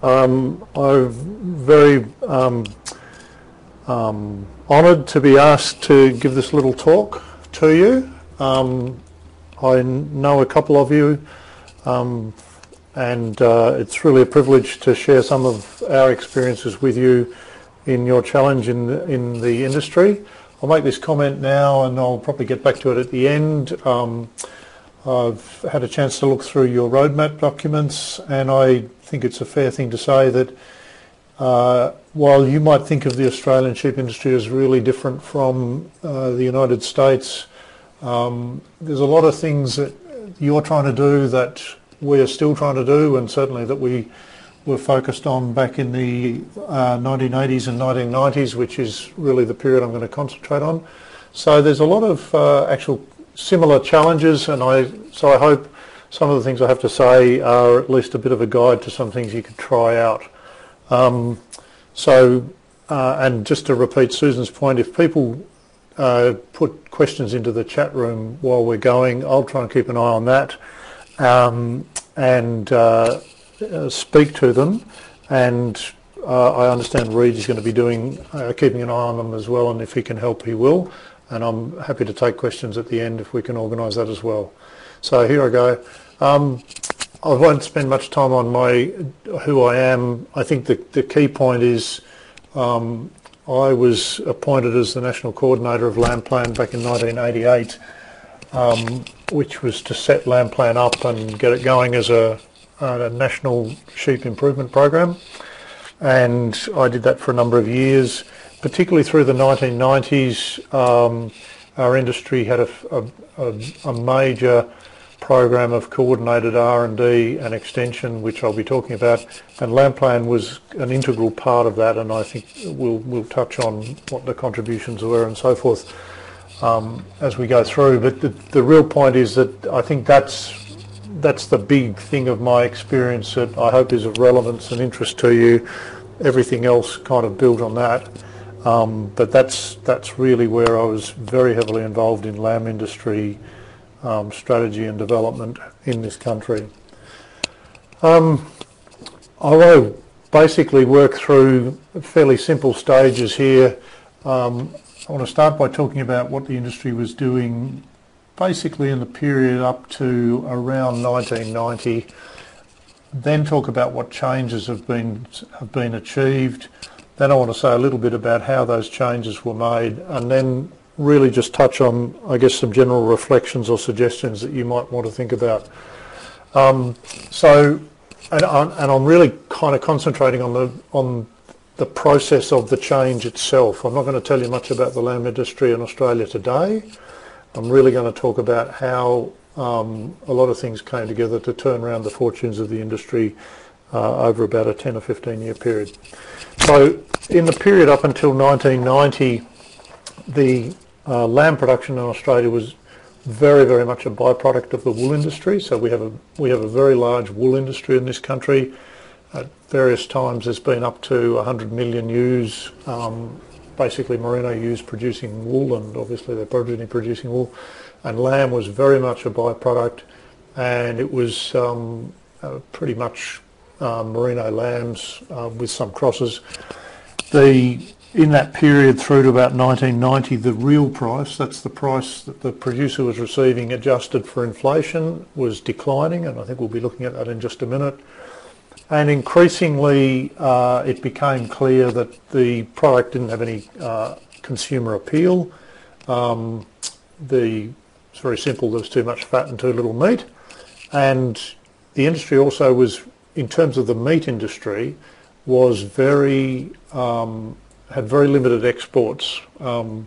I'm very honoured to be asked to give this little talk to you. I know a couple of you, and it's really a privilege to share some of our experiences with you in your challenge in the industry. I'll make this comment now and I'll probably get back to it at the end. I've had a chance to look through your roadmap documents, and I think it's a fair thing to say that while you might think of the Australian sheep industry as really different from the United States, there's a lot of things that you're trying to do that we are still trying to do, and certainly that we were focused on back in the 1980s and 1990s, which is really the period I'm going to concentrate on. So there's a lot of actual similar challenges, and so I hope some of the things I have to say are at least a bit of a guide to some things you could try out. And just to repeat Susan's point, if people put questions into the chat room while we're going, I'll try and keep an eye on that and speak to them. And I understand Reid is going to be keeping an eye on them as well, and if he can help, he will. And I'm happy to take questions at the end if we can organise that as well. So here I go. I won't spend much time on who I am. I think the key point is I was appointed as the National Coordinator of Lamb Plan back in 1988, which was to set Lamb Plan up and get it going as a national sheep improvement program. And I did that for a number of years. Particularly through the 1990s, our industry had a major program of coordinated R&D and extension, which I'll be talking about, and Lamb Plan was an integral part of that, and I think we'll touch on what the contributions were and so forth as we go through. But the real point is that I think that's the big thing of my experience that I hope is of relevance and interest to you. Everything else kind of built on that. But that's really where I was very heavily involved in lamb industry strategy and development in this country. I will basically work through fairly simple stages here. I want to start by talking about what the industry was doing basically in the period up to around 1990, then talk about what changes have been achieved. Then I want to say a little bit about how those changes were made, and then really just touch on, I guess, some general reflections or suggestions that you might want to think about. And I'm really kind of concentrating on the process of the change itself. I'm not going to tell you much about the lamb industry in Australia today. I'm really going to talk about how a lot of things came together to turn around the fortunes of the industry over about a 10 or 15 year period. So in the period up until 1990, the lamb production in Australia was very, very much a byproduct of the wool industry. So we have a very large wool industry in this country. At various times there's been up to 100 million ewes, basically merino ewes producing wool, and obviously they're producing wool. And lamb was very much a byproduct, and it was pretty much merino lambs with some crosses. In that period through to about 1990, the real price, that's the price that the producer was receiving adjusted for inflation, was declining, and I think we'll be looking at that in just a minute. And increasingly it became clear that the product didn't have any consumer appeal. It's very simple, there was too much fat and too little meat. And the industry also was, in terms of the meat industry, was had very limited exports, and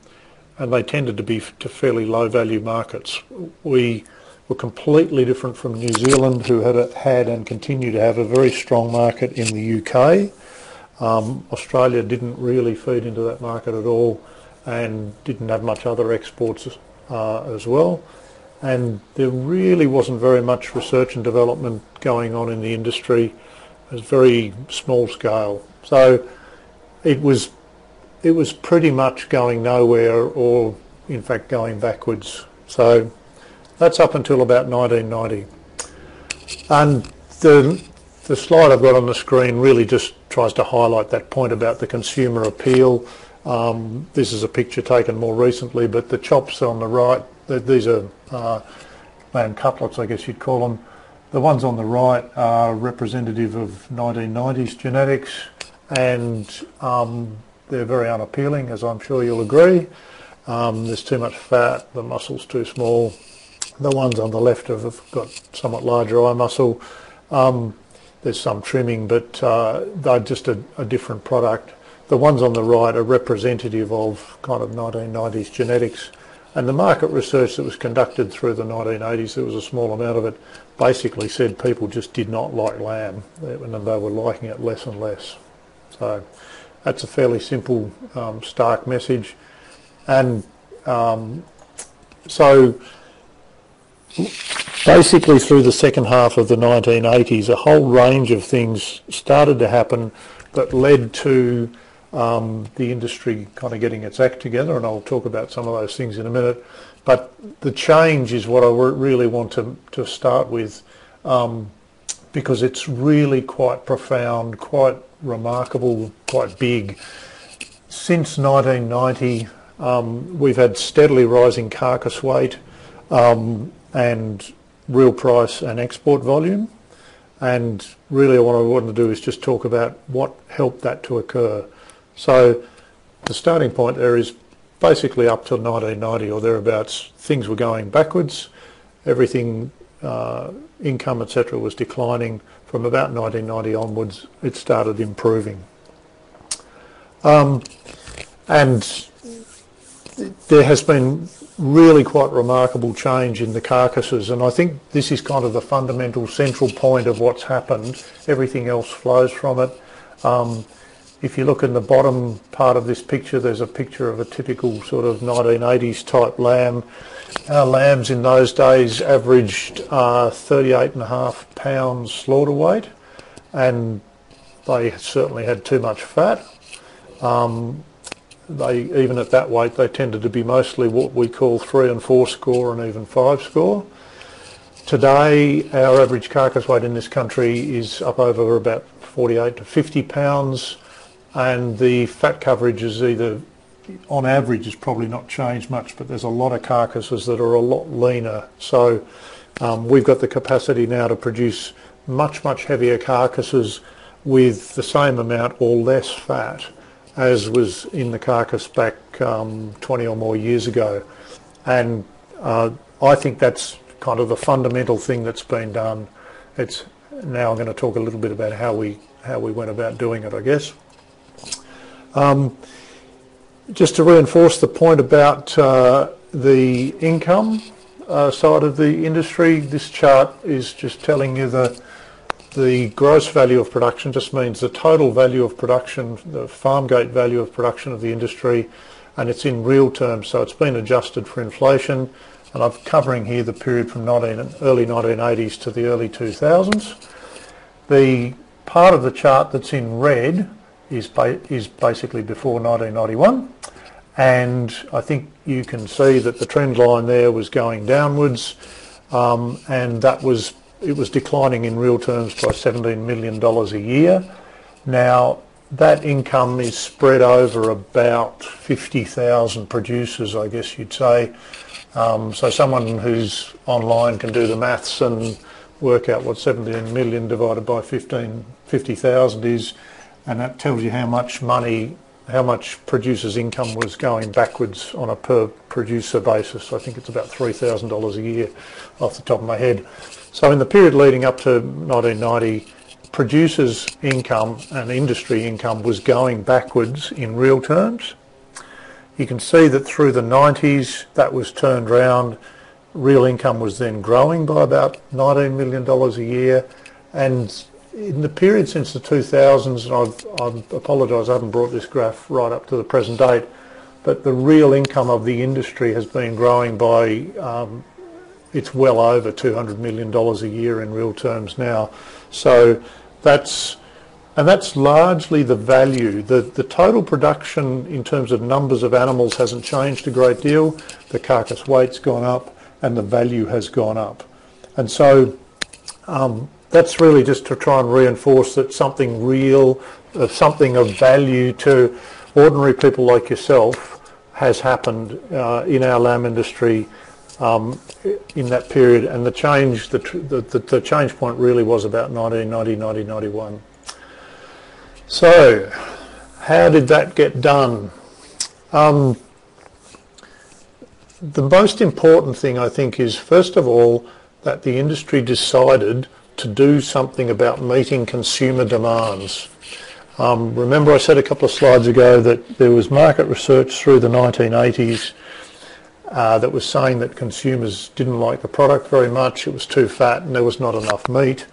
they tended to be to fairly low value markets. We were completely different from New Zealand, who had and continue to have a very strong market in the UK. Australia didn't really feed into that market at all and didn't have much other exports as well. And there really wasn't very much research and development going on in the industry. It was very small scale. So it was pretty much going nowhere, or in fact going backwards. So that's up until about 1990. And the slide I've got on the screen really just tries to highlight that point about the consumer appeal. This is a picture taken more recently, but the chops on the right, these are lamb cutlets, I guess you'd call them. The ones on the right are representative of 1990s genetics, and they're very unappealing, as I'm sure you'll agree. There's too much fat, the muscle's too small. The ones on the left have got somewhat larger eye muscle. There's some trimming, but they're just a different product. The ones on the right are representative of kind of 1990s genetics. And the market research that was conducted through the 1980s, there was a small amount of it, basically said people just did not like lamb, and they were liking it less and less. So that's a fairly simple, stark message. And so basically through the second half of the 1980s, a whole range of things started to happen that led to the industry kind of getting its act together, and I'll talk about some of those things in a minute. But the change is what I really want to start with, because it's really quite profound, quite remarkable, quite big. Since 1990, we've had steadily rising carcass weight and real price and export volume. And really what I want to do is just talk about what helped that to occur. So the starting point there is basically up to 1990 or thereabouts, things were going backwards. Everything, income, etc., was declining. From about 1990 onwards, it started improving. And there has been really quite remarkable change in the carcasses, and I think this is kind of the fundamental central point of what's happened. Everything else flows from it. If you look in the bottom part of this picture, there's a picture of a typical sort of 1980s type lamb. Our lambs in those days averaged 38.5 pounds slaughter weight, and they certainly had too much fat. Even at that weight, they tended to be mostly what we call 3 and 4 score and even 5 score. Today, our average carcass weight in this country is up over about 48 to 50 pounds, and the fat coverage is either, on average, has probably not changed much, but there's a lot of carcasses that are a lot leaner. So we've got the capacity now to produce much heavier carcasses with the same amount or less fat as was in the carcass back 20 or more years ago. And I think that's kind of the fundamental thing that's been done. It's now I'm going to talk a little bit about how we went about doing it, I guess. Just to reinforce the point about the income side of the industry, this chart is just telling you the gross value of production. Just means the total value of production, the farm gate value of production of the industry, and it's in real terms, so it's been adjusted for inflation. And I'm covering here the period from early 1980s to the early 2000s. The part of the chart that's in red is basically before 1991, and I think you can see that the trend line there was going downwards, and it was declining in real terms by $17 million a year. Now that income is spread over about 50,000 producers, I guess you'd say. So someone who's online can do the maths and work out what 17 million divided by 50,000 is, and that tells you how much money, how much producers' income was going backwards on a per producer basis. I think it's about $3,000 a year off the top of my head. So in the period leading up to 1990, producers' income and industry income was going backwards in real terms. You can see that through the 90s that was turned round. Real income was then growing by about $19 million a year, and in the period since the 2000s, and I apologise I haven't brought this graph right up to the present date, but the real income of the industry has been growing by, it's well over $200 million a year in real terms now. So that's largely the value. The total production in terms of numbers of animals hasn't changed a great deal. The carcass weight's gone up and the value has gone up. And so that's really just to try and reinforce that something real, something of value to ordinary people like yourself has happened in our lamb industry in that period, and the change point really was about 1990-1991. So, how did that get done? The most important thing, I think, is first of all that the industry decided to do something about meeting consumer demands. Remember I said a couple of slides ago that there was market research through the 1980s that was saying that consumers didn't like the product very much, it was too fat and there was not enough meat.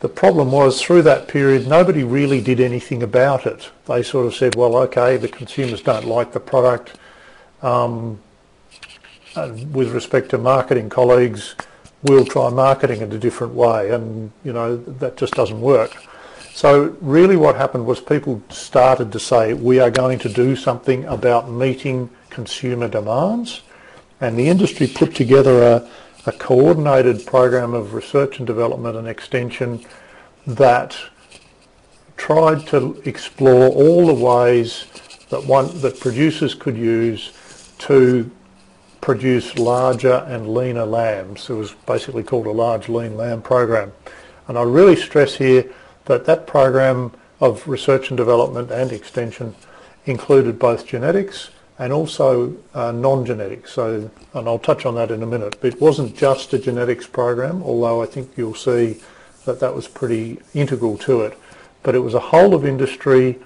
The problem was through that period nobody really did anything about it. They sort of said, well, okay, the consumers don't like the product. With respect to marketing colleagues, we'll try marketing it a different way, and you know that just doesn't work. So really what happened was people started to say we are going to do something about meeting consumer demands, and the industry put together a coordinated program of research and development and extension that tried to explore all the ways that producers could use to produce larger and leaner lambs. It was basically called a large lean lamb program. And I really stress here that that program of research and development and extension included both genetics and also non-genetics. So, and I'll touch on that in a minute. It wasn't just a genetics program, although I think you'll see that that was pretty integral to it. But it was a whole of industry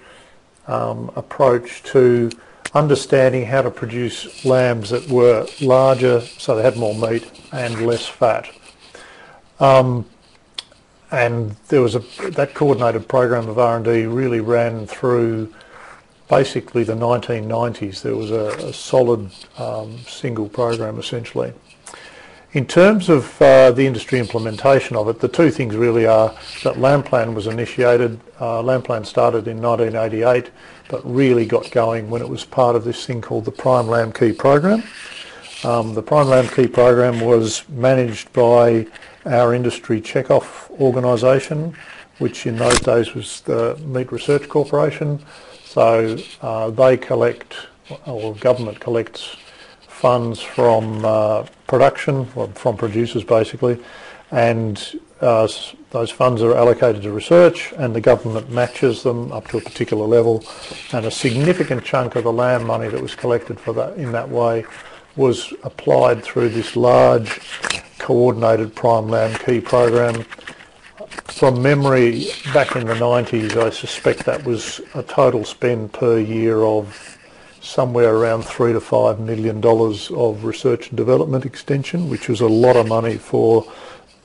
approach to understanding how to produce lambs that were larger, so they had more meat and less fat. And there was that coordinated program of R&D really ran through basically the 1990s. There was a solid single program essentially. In terms of the industry implementation of it, the two things really are that LambPlan was initiated. LambPlan started in 1988, but really got going when it was part of this thing called the Prime Lamb Key Program. The Prime Lamb Key Program was managed by our industry checkoff organisation, which in those days was the Meat Research Corporation. So they collect, or government collects, funds from production, or from producers basically, and those funds are allocated to research, and the government matches them up to a particular level, and a significant chunk of the lamb money that was collected for that in that way was applied through this large coordinated Prime Lamb Key program. From memory, back in the 90s, I suspect that was a total spend per year of somewhere around $3 to $5 million of research and development extension, which was a lot of money for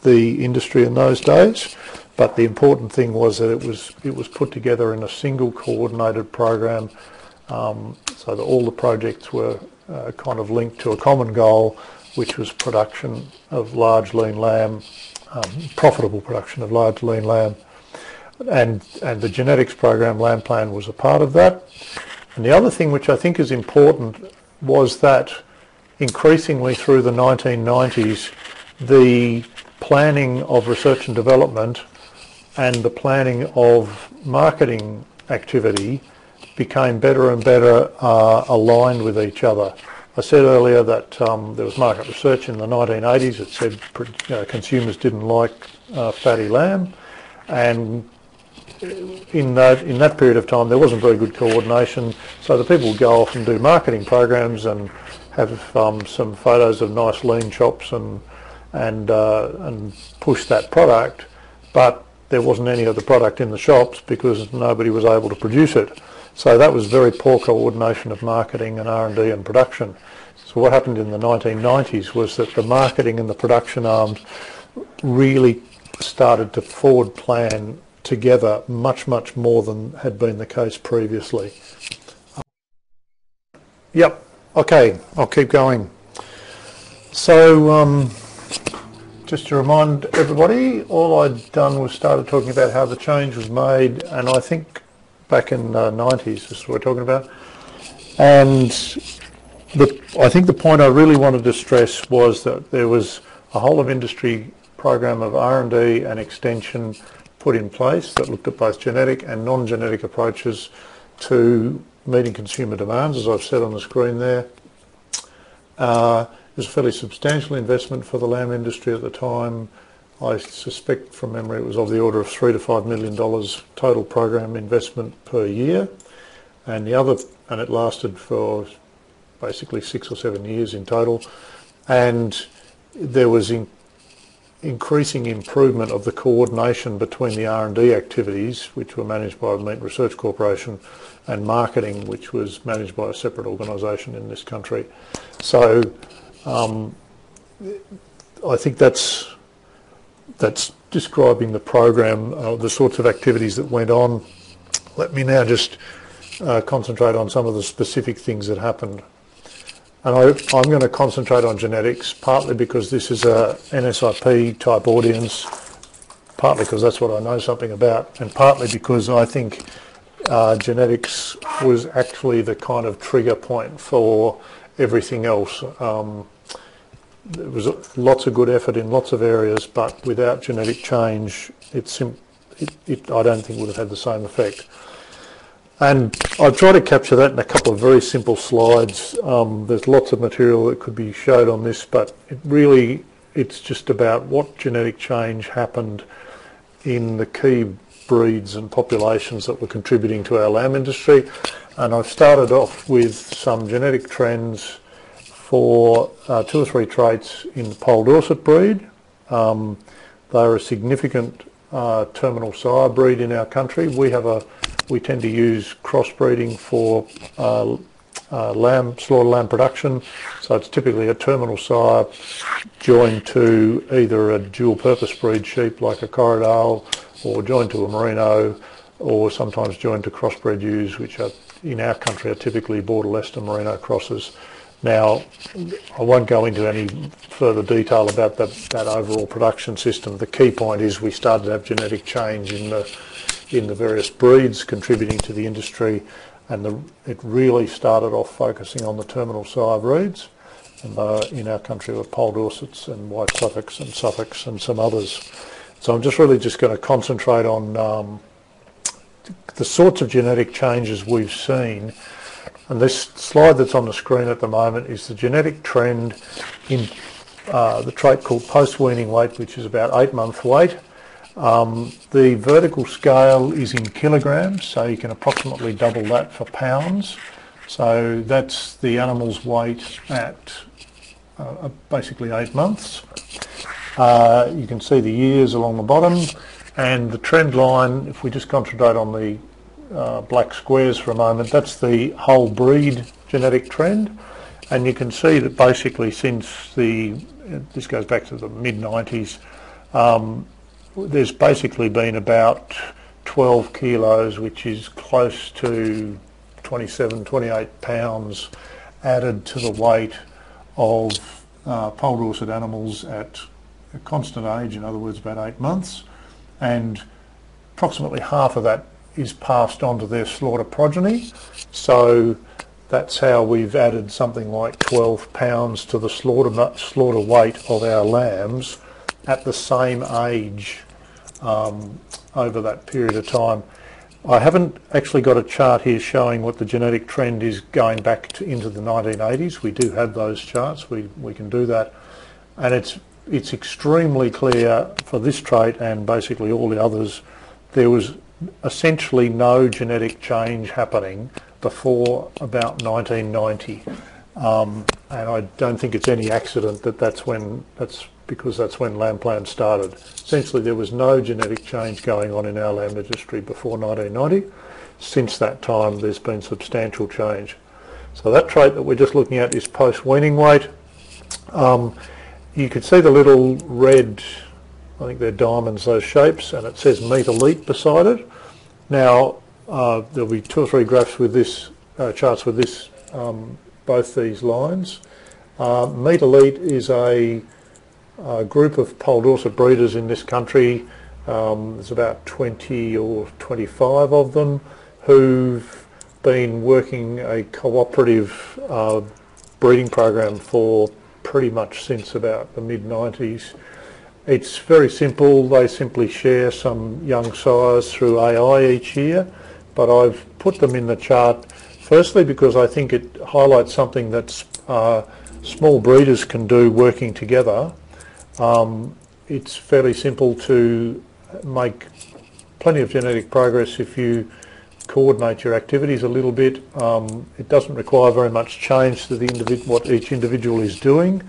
the industry in those days. But the important thing was that it was put together in a single coordinated program, so that all the projects were kind of linked to a common goal, which was production of large lean lamb, profitable production of large lean lamb. And the genetics program, LambPlan, was a part of that. And the other thing which I think is important was that increasingly through the 1990s, the planning of research and development and the planning of marketing activity became better and better aligned with each other. I said earlier that there was market research in the 1980s that said consumers didn't like fatty lamb, and in that period of time there wasn't very good coordination, so the people would go off and do marketing programs and have some photos of nice lean chops and push that product, but there wasn't any of the product in the shops because nobody was able to produce it. So that was very poor coordination of marketing and R&D and production. So what happened in the 1990s was that the marketing and the production arms really started to forward plan together much, much more than had been the case previously. Yep, okay, I'll keep going. So just to remind everybody, all I'd done was started talking about how the change was made, and I think back in the 90s, this is what we're talking about. And I think the point I really wanted to stress was that there was a whole of industry program of R&D and extension put in place that looked at both genetic and non-genetic approaches to meeting consumer demands, as I've said on the screen there. It was a fairly substantial investment for the lamb industry at the time. I suspect from memory it was of the order of $3 to $5 million total program investment per year, and it lasted for basically 6 or 7 years in total, and there was increasing improvement of the coordination between the R&D activities, which were managed by the Meat Research Corporation, and marketing, which was managed by a separate organisation in this country. So I think that's describing the program, the sorts of activities that went on. Let me now just concentrate on some of the specific things that happened. And I'm going to concentrate on genetics, partly because this is a NSIP type audience, partly because that's what I know something about, and partly because I think genetics was actually the kind of trigger point for everything else. There was lots of good effort in lots of areas, but without genetic change, I don't think would have had the same effect. And I've tried to capture that in a couple of very simple slides. There's lots of material that could be showed on this, but it's just about what genetic change happened in the key breeds and populations that were contributing to our lamb industry. And I've started off with some genetic trends for 2 or 3 traits in the Pole Dorset breed. They're a significant terminal sire breed in our country. We tend to use crossbreeding for slaughter lamb production, so it's typically a terminal sire joined to either a dual purpose breed sheep like a Corriedale, or joined to a Merino, or sometimes joined to crossbred ewes, which are in our country are typically Border Leicester Merino crosses. Now, I won't go into any further detail about that overall production system. The key point is we started to have genetic change in the various breeds contributing to the industry, and it really started off focusing on the terminal sire breeds, and in our country were Pole Dorsets and White Suffolks and Suffolks and some others. So I'm just going to concentrate on the sorts of genetic changes we've seen. And this slide that's on the screen at the moment is the genetic trend in the trait called post-weaning weight, which is about 8-month weight. The vertical scale is in kilograms, so you can approximately double that for pounds. So that's the animal's weight at basically 8 months. You can see the years along the bottom, and the trend line, if we just concentrate on the black squares for a moment, that's the whole breed genetic trend, and you can see that basically since this goes back to the mid-90s, there's basically been about 12 kilos, which is close to 27, 28 pounds added to the weight of Pole Dorset animals at a constant age, in other words about 8 months, and approximately half of that is passed on to their slaughter progeny. So that's how we've added something like 12 pounds to the slaughter weight of our lambs at the same age over that period of time. I haven't actually got a chart here showing what the genetic trend is going back into the 1980s. We do have those charts, we can do that, and it's extremely clear for this trait and basically all the others, there was essentially no genetic change happening before about 1990, and I don't think it's any accident that's because that's when lamb plants started. Essentially there was no genetic change going on in our lamb industry before 1990. Since that time there's been substantial change. So that trait that we're just looking at is post-weaning weight. You could see the little red, I think they're diamonds, those shapes, and it says meat elite beside it. Now there'll be 2 or 3 graphs with this, charts with this, both these lines. Meat elite is a group of Pole Dorset breeders in this country. There's about 20 or 25 of them who've been working a cooperative breeding program for pretty much since about the mid-90s, It's very simple. They simply share some young sires through AI each year, but I've put them in the chart firstly because I think it highlights something that small breeders can do working together. It's fairly simple to make plenty of genetic progress if you coordinate your activities a little bit. It doesn't require very much change to what each individual is doing.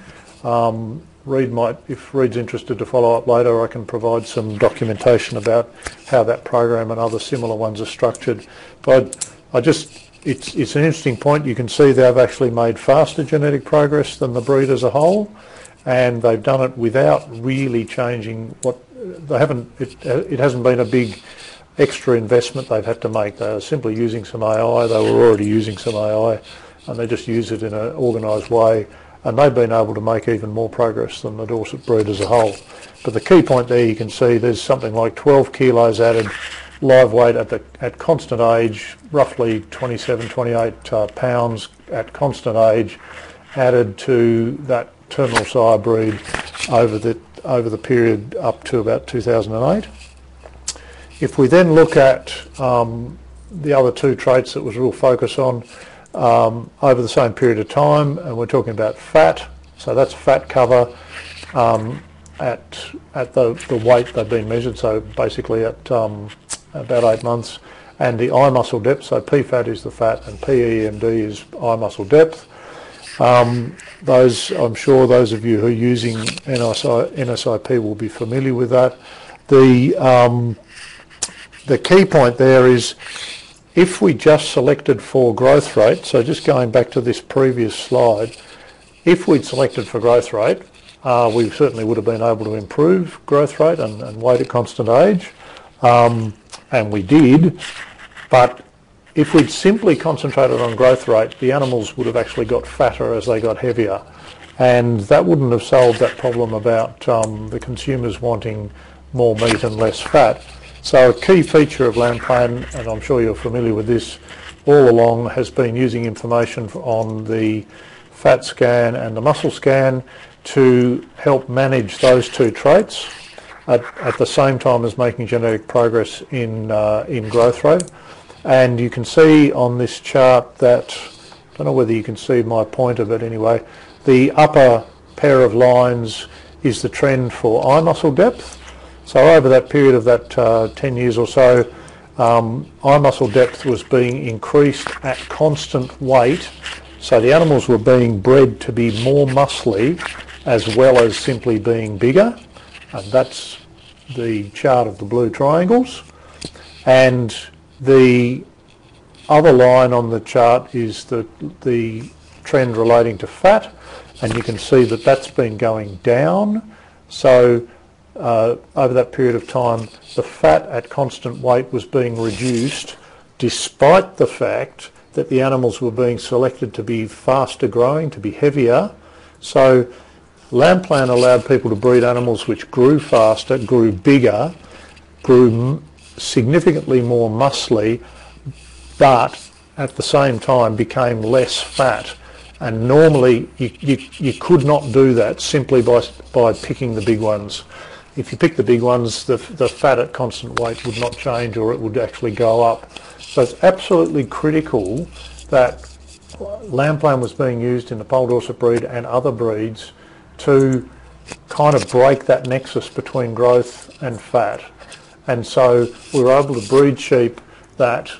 Reid might, if Reid's interested to follow up later, I can provide some documentation about how that program and other similar ones are structured. But it's an interesting point. You can see they've actually made faster genetic progress than the breed as a whole, and they've done it without really changing it hasn't been a big extra investment they've had to make. They're simply using some AI. They were already using some AI, and they just use it in an organised way, and they've been able to make even more progress than the Dorset breed as a whole. But the key point there, you can see there's something like 12 kilos added live weight at constant age, roughly 27, 28 pounds at constant age added to that terminal sire breed over the period up to about 2008. If we then look at the other two traits that was a real focus on over the same period of time, and we're talking about fat, so that's fat cover at the weight they've been measured, so basically at about 8 months, and the eye muscle depth, so PFAT is the fat and PEMD is eye muscle depth. I'm sure those of you who are using NSIP will be familiar with that. The key point there is if we just selected for growth rate, so just going back to this previous slide, if we'd selected for growth rate, we certainly would have been able to improve growth rate and weight at constant age, and we did, but if we'd simply concentrated on growth rate, the animals would have actually got fatter as they got heavier, and that wouldn't have solved that problem about the consumers wanting more meat and less fat. So a key feature of LambPlan, and I'm sure you're familiar with this all along, has been using information on the fat scan and the muscle scan to help manage those two traits at the same time as making genetic progress in growth rate. And you can see on this chart that, I don't know whether you can see my pointer, but anyway, the upper pair of lines is the trend for eye muscle depth. So over that period of that 10 years or so, eye muscle depth was being increased at constant weight. So the animals were being bred to be more muscly as well as simply being bigger. And that's the chart of the blue triangles. And the other line on the chart is the trend relating to fat. And you can see that that's been going down. So over that period of time, the fat at constant weight was being reduced despite the fact that the animals were being selected to be faster growing, to be heavier. So LambPlan allowed people to breed animals which grew faster, grew bigger, grew significantly more muscly, but at the same time became less fat. And normally you could not do that simply by picking the big ones. If you pick the big ones, the fat at constant weight would not change, or it would actually go up. So it's absolutely critical that LambPlan was being used in the Poll Dorset breed and other breeds to kind of break that nexus between growth and fat. And so we were able to breed sheep that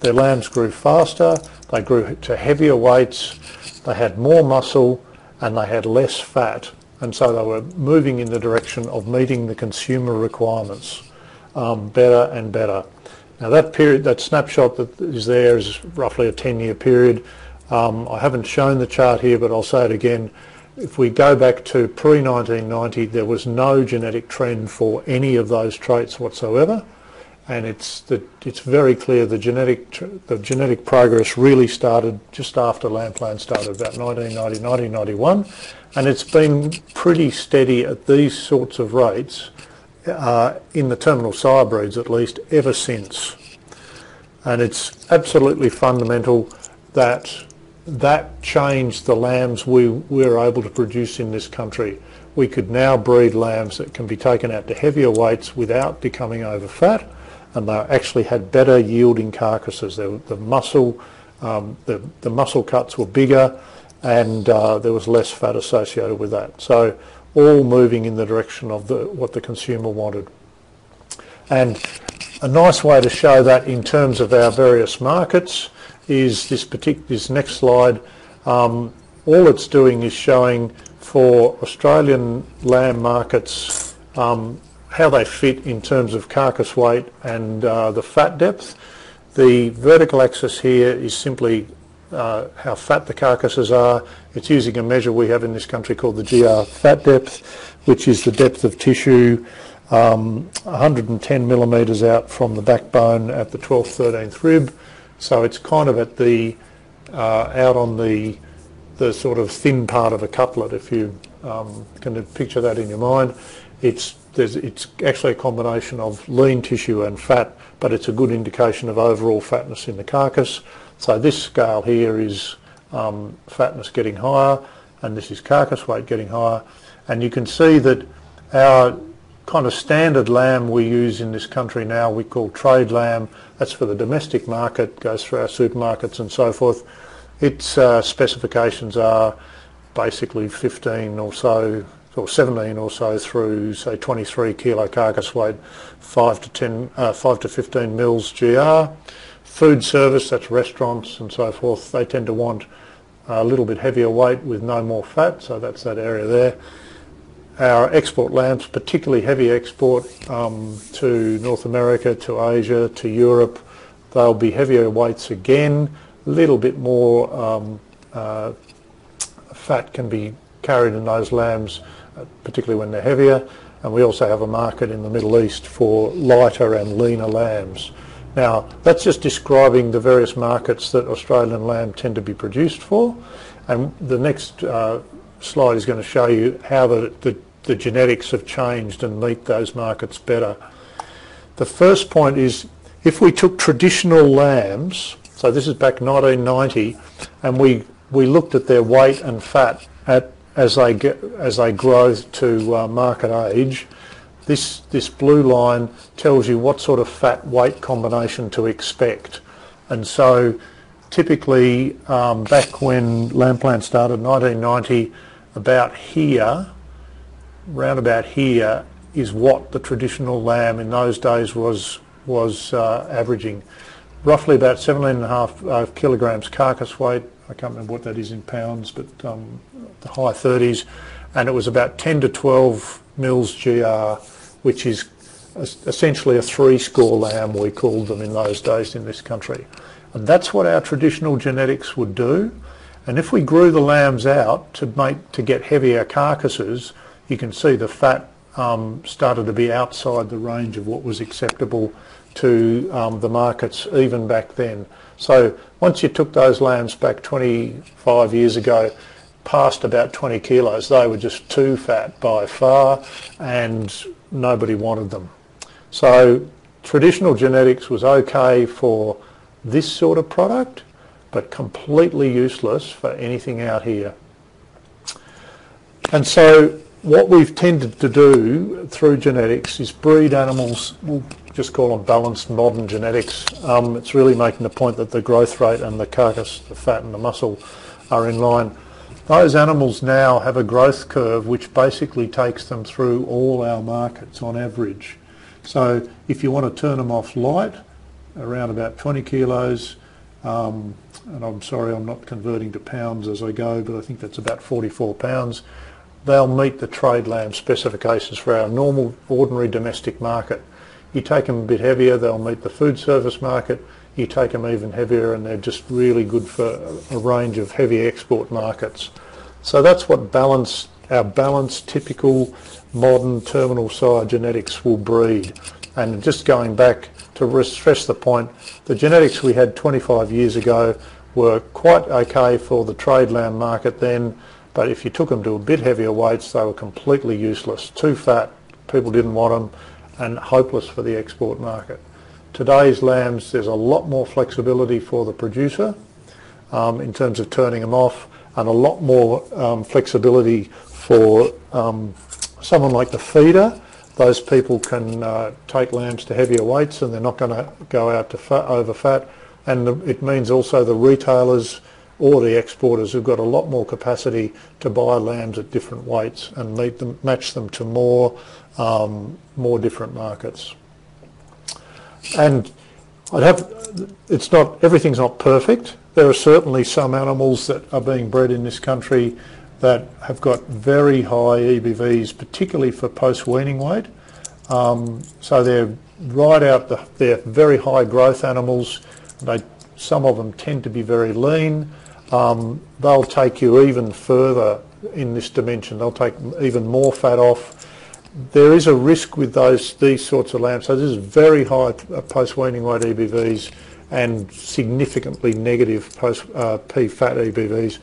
their lambs grew faster, they grew to heavier weights, they had more muscle, and they had less fat. And so they were moving in the direction of meeting the consumer requirements better and better. Now that period, that snapshot that is there is roughly a 10-year period. I haven't shown the chart here, but I'll say it again. If we go back to pre-1990, there was no genetic trend for any of those traits whatsoever. And it's very clear the genetic progress really started just after LambPlan started, about 1990, 1991, and it's been pretty steady at these sorts of rates in the terminal sire breeds at least ever since. And it's absolutely fundamental that changed the lambs we were able to produce in this country. we could now breed lambs that can be taken out to heavier weights without becoming over fat, and they actually had better yielding carcasses. The muscle cuts were bigger, and there was less fat associated with that. So all moving in the direction of what the consumer wanted. And a nice way to show that in terms of our various markets is this next slide. All it's doing is showing for Australian lamb markets how they fit in terms of carcass weight and the fat depth. The vertical axis here is simply how fat the carcasses are. It's using a measure we have in this country called the GR fat depth, which is the depth of tissue 110 millimetres out from the backbone at the 12th, 13th rib. So it's kind of at the out on the sort of thin part of a cutlet, if you can picture that in your mind. It's actually a combination of lean tissue and fat, but it's a good indication of overall fatness in the carcass. So this scale here is fatness getting higher, and this is carcass weight getting higher. And you can see that our kind of standard lamb we use in this country now, we call trade lamb. That's for the domestic market, goes through our supermarkets and so forth. Its specifications are basically 15 or so, or 17 or so through, say, 23 kilo carcass weight, 5 to 15 mils GR. Food service, that's restaurants and so forth, they tend to want a little bit heavier weight with no more fat, so that's that area there. Our export lambs, particularly heavy export to North America, to Asia, to Europe, they'll be heavier weights again. A little bit more fat can be carried in those lambs, particularly when they're heavier. And we also have a market in the Middle East for lighter and leaner lambs. Now, that's just describing the various markets that Australian lamb tend to be produced for. And the next slide is going to show you how the genetics have changed and meet those markets better. The first point is, if we took traditional lambs, so this is back 1990, and we looked at their weight and fat as they grow to market age, this blue line tells you what sort of fat weight combination to expect. And so typically back when Lamb Plant started, 1990, about here, round about here, is what the traditional lamb in those days was averaging. Roughly about 17.5 kilograms carcass weight. I can't remember what that is in pounds, but the high 30s. And it was about 10 to 12 mils GR, which is essentially a 3-score lamb, we called them in those days in this country. And that's what our traditional genetics would do. And if we grew the lambs out to get heavier carcasses, you can see the fat started to be outside the range of what was acceptable to the markets even back then. So once you took those lambs back 25 years ago, past about 20 kilos, they were just too fat by far, and nobody wanted them. So traditional genetics was okay for this sort of product, but completely useless for anything out here. And so what we've tended to do through genetics is breed animals, we'll just call them balanced modern genetics. It's really making the point that the growth rate and the carcass, the fat and the muscle are in line. Those animals now have a growth curve which basically takes them through all our markets on average. So if you want to turn them off light, around about 20 kilos, and I'm sorry I'm not converting to pounds as I go, but I think that's about 44 pounds, they'll meet the trade lamb specifications for our normal, ordinary domestic market. You take them a bit heavier, they'll meet the food service market. You take them even heavier and they're just really good for a range of heavy export markets. So that's what our balanced, typical, modern, terminal sire genetics will breed. And just going back to stress the point, the genetics we had 25 years ago were quite okay for the trade lamb market then, but if you took them to a bit heavier weights, they were completely useless, too fat, people didn't want them, and hopeless for the export market. Today's lambs, there's a lot more flexibility for the producer in terms of turning them off, and a lot more flexibility For someone like the feeder, those people can take lambs to heavier weights and they're not going to go out to over fat. And it means also the retailers or the exporters who've got a lot more capacity to buy lambs at different weights and match them to more different markets. And everything's not perfect. There are certainly some animals that are being bred in this country that have got very high EBVs, particularly for post-weaning weight. So they're they're very high growth animals. Some of them tend to be very lean. They'll take you even further in this dimension. They'll take even more fat off. There is a risk with these sorts of lambs. So this is very high post-weaning weight EBVs and significantly negative post-P-fat EBVs.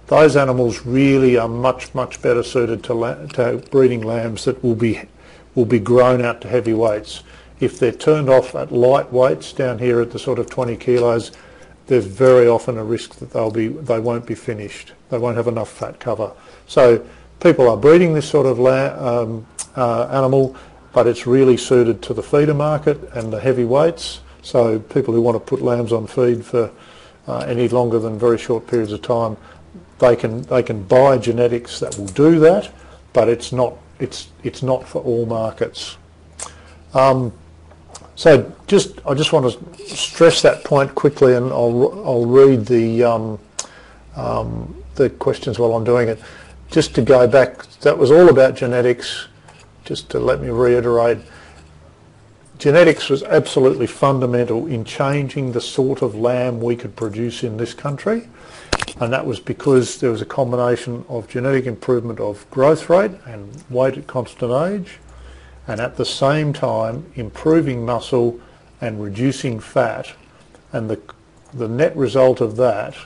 Those animals really are much better suited to breeding lambs that will be grown out to heavy weights. If they're turned off at light weights down here at the sort of 20 kilos, there's very often a risk that they won't be finished. They won't have enough fat cover. So people are breeding this sort of animal, but it's really suited to the feeder market and the heavy weights. So people who want to put lambs on feed for any longer than very short periods of time, they can buy genetics that will do that, but it's not for all markets. So I just want to stress that point quickly, and I'll read the questions while I'm doing it. Just to go back, that was all about genetics. Just to let me reiterate, genetics was absolutely fundamental in changing the sort of lamb we could produce in this country, and that was because there was a combination of genetic improvement of growth rate and weight at constant age, and at the same time improving muscle and reducing fat. And the net result of that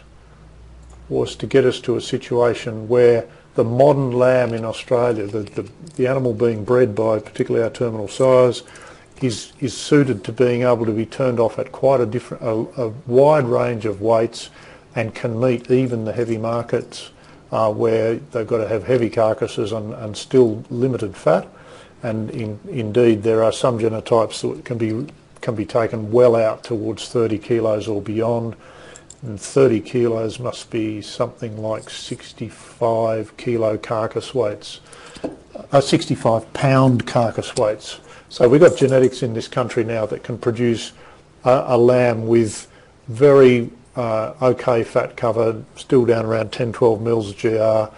was to get us to a situation where the modern lamb in Australia, the animal being bred by particularly our terminal sires, is suited to being able to be turned off at quite a wide range of weights and can meet even the heavy markets where they've got to have heavy carcasses and still limited fat. And indeed there are some genotypes that can be taken well out towards 30 kilos or beyond. And 30 kilos must be something like 65 kilo carcass weights, 65 pound carcass weights. So we've got genetics in this country now that can produce a lamb with very okay fat cover, still down around 10-12 mils of GR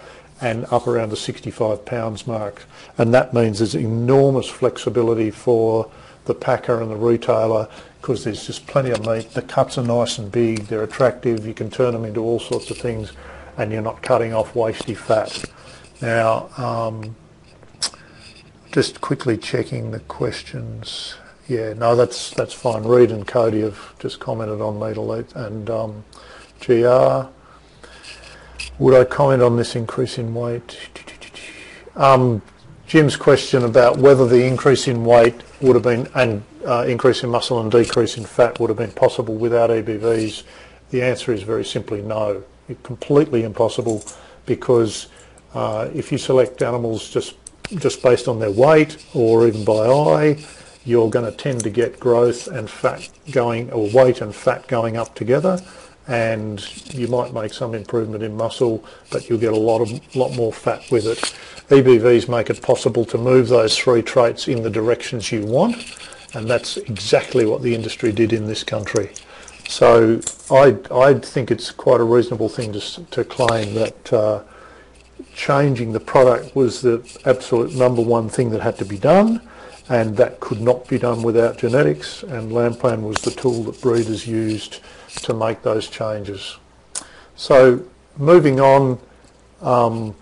and up around the 65 pounds mark. And that means there's enormous flexibility for the packer and the retailer, because there's just plenty of meat. The cuts are nice and big, they're attractive, you can turn them into all sorts of things, and you're not cutting off wasty fat. Now, just quickly checking the questions. Yeah, no, that's fine. Reed and Cody have just commented on meat elite and GR. Would I comment on this increase in weight? Jim's question about whether the increase in weight would have been, and increase in muscle and decrease in fat would have been possible without EBVs, the answer is very simply no. It's completely impossible, because if you select animals just based on their weight or even by eye, you're going to tend to get growth and fat going, or weight and fat going up together, and you might make some improvement in muscle, but you'll get a lot more fat with it. EBVs make it possible to move those three traits in the directions you want, and that's exactly what the industry did in this country. So I think it's quite a reasonable thing to claim that changing the product was the absolute #1 thing that had to be done, and that could not be done without genetics, and Lamplan was the tool that breeders used to make those changes. So moving on, I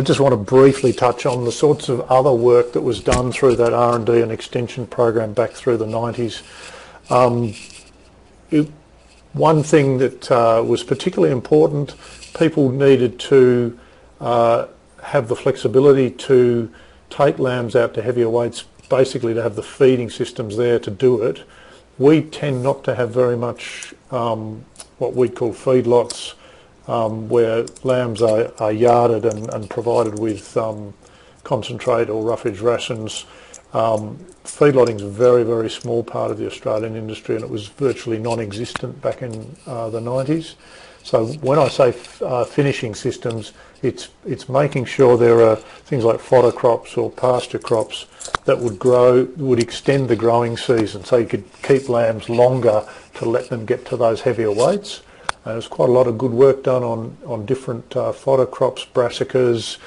just want to briefly touch on the sorts of other work that was done through that R&D and extension program back through the 90s. One thing that was particularly important, people needed to have the flexibility to take lambs out to heavier weights, basically to have the feeding systems there to do it. We tend not to have very much what we'd call feedlots where lambs are yarded and provided with concentrate or roughage rations. Feedlotting is a very, very small part of the Australian industry, and it was virtually non-existent back in the 90s. So when I say finishing systems, it's making sure there are things like fodder crops or pasture crops that would extend the growing season, so you could keep lambs longer to let them get to those heavier weights. There's quite a lot of good work done on different fodder crops, brassicas,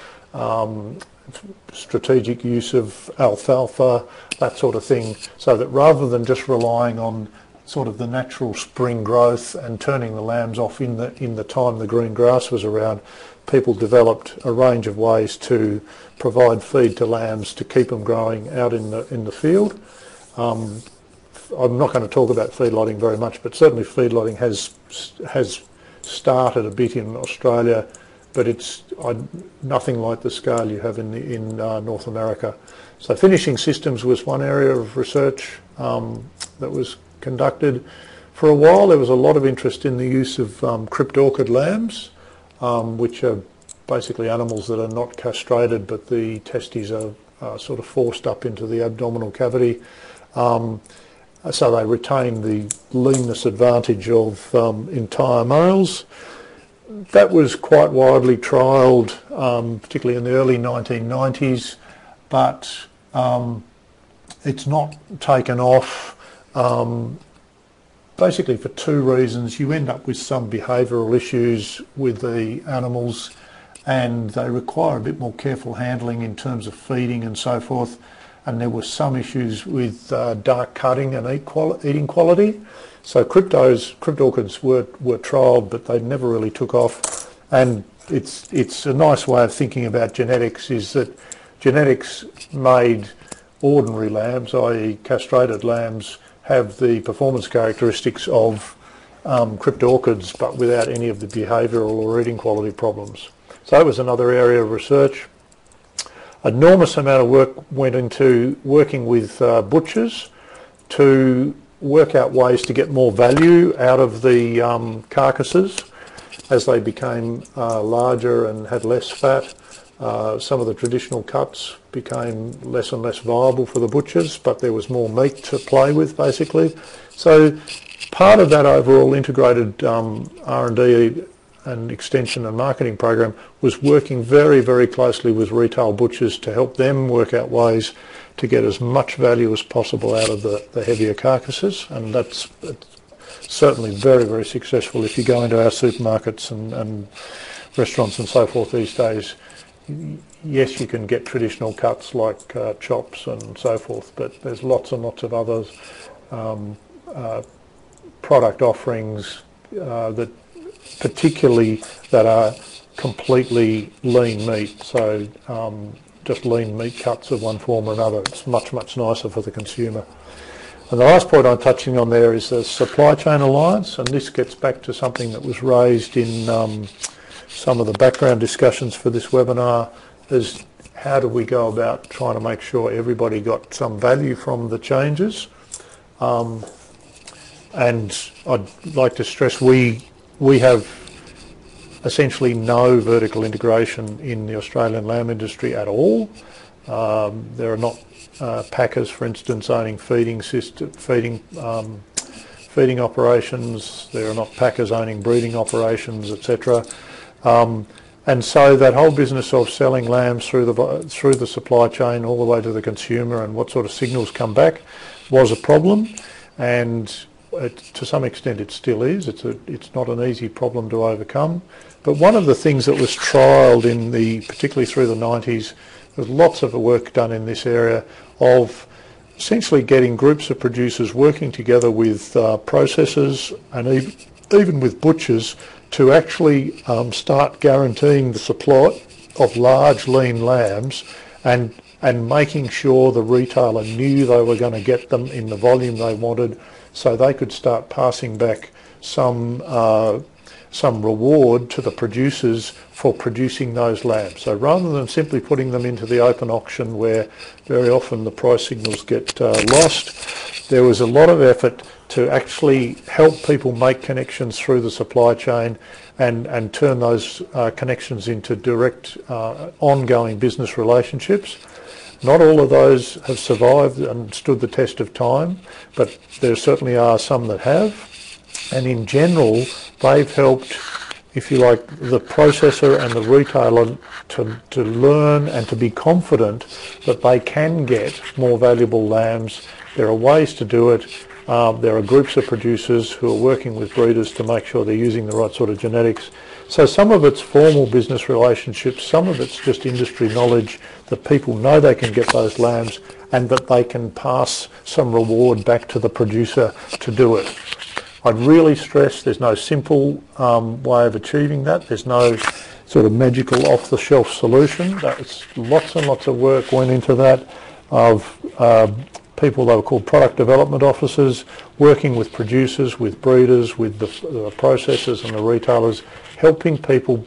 strategic use of alfalfa, that sort of thing, so that rather than just relying on sort of the natural spring growth and turning the lambs off in the time the green grass was around, people developed a range of ways to provide feed to lambs to keep them growing out in the field. I'm not going to talk about feedlotting very much, but certainly feedlotting has started a bit in Australia, but it's nothing like the scale you have in North America. So finishing systems was one area of research that was conducted. For a while there was a lot of interest in the use of crypt orchid lambs, which are basically animals that are not castrated, but the testes are sort of forced up into the abdominal cavity. So they retain the leanness advantage of entire males. That was quite widely trialled, particularly in the early 1990s, but it's not taken off, basically for two reasons. You end up with some behavioural issues with the animals, and they require a bit more careful handling in terms of feeding and so forth. And there were some issues with dark cutting and eating quality. So crypt orchids were trialled, but they never really took off. And it's a nice way of thinking about genetics, is that genetics made ordinary lambs, i.e. castrated lambs, have the performance characteristics of crypt orchids, but without any of the behavioural or eating quality problems. So that was another area of research. Enormous amount of work went into working with butchers to work out ways to get more value out of the carcasses as they became larger and had less fat. Some of the traditional cuts became less and less viable for the butchers, but there was more meat to play with, basically. So part of that overall integrated R&D and extension and marketing program was working very, very closely with retail butchers to help them work out ways to get as much value as possible out of the heavier carcasses, and that's certainly very, very successful. If you go into our supermarkets and restaurants and so forth these days, yes, you can get traditional cuts like chops and so forth, but there's lots and lots of others, product offerings that particularly that are completely lean meat, so just lean meat cuts of one form or another. It's much, much nicer for the consumer. And the last point I'm touching on there is the supply chain alliance, and this gets back to something that was raised in some of the background discussions for this webinar, is how do we go about trying to make sure everybody got some value from the changes. And I'd like to stress we have essentially no vertical integration in the Australian lamb industry at all. There are not packers, for instance, owning feeding operations. There are not packers owning breeding operations, etc. And so that whole business of selling lambs through the supply chain all the way to the consumer and what sort of signals come back was a problem, and to some extent it still is. It's not an easy problem to overcome. But one of the things that was trialled particularly through the 90s, there's lots of work done in this area of essentially getting groups of producers working together with processors and even with butchers to actually start guaranteeing the supply of large lean lambs and making sure the retailer knew they were going to get them in the volume they wanted, so they could start passing back some reward to the producers for producing those lambs. So rather than simply putting them into the open auction where very often the price signals get lost, there was a lot of effort to actually help people make connections through the supply chain and turn those connections into direct ongoing business relationships. Not all of those have survived and stood the test of time, but there certainly are some that have. And in general, they've helped, if you like, the processor and the retailer to learn and to be confident that they can get more valuable lambs. There are ways to do it. There are groups of producers who are working with breeders to make sure they're using the right sort of genetics. So some of it's formal business relationships, some of it's just industry knowledge that people know they can get those lambs and that they can pass some reward back to the producer to do it. I'd really stress there's no simple way of achieving that. There's no sort of magical off-the-shelf solution. That's lots and lots of work went into that of people, they were called product development officers, working with producers, with breeders, with the processors and the retailers, helping people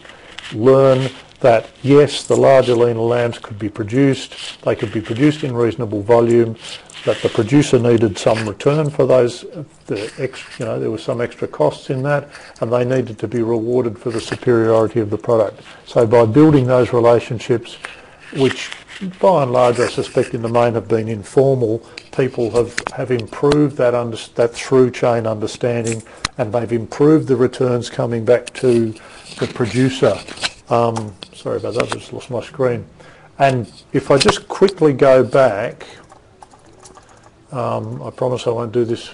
learn that yes, the larger, leaner lambs could be produced, they could be produced in reasonable volume, that the producer needed some return for those, there was some extra costs in that, and they needed to be rewarded for the superiority of the product. So by building those relationships, which by and large I suspect in the main have been informal, people have improved that through chain understanding, and they've improved the returns coming back to the producer. Sorry about that, I just lost my screen. And if I just quickly go back, I promise I won't do this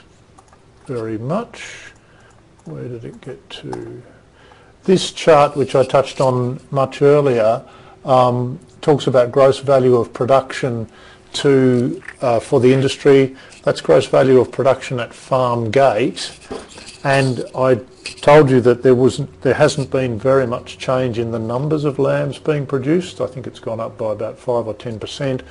very much. Where did it get to? This chart, which I touched on much earlier, talks about gross value of production for the industry. That's gross value of production at farm gate. And I told you that there hasn't been very much change in the numbers of lambs being produced. I think it's gone up by about 5 or 10%.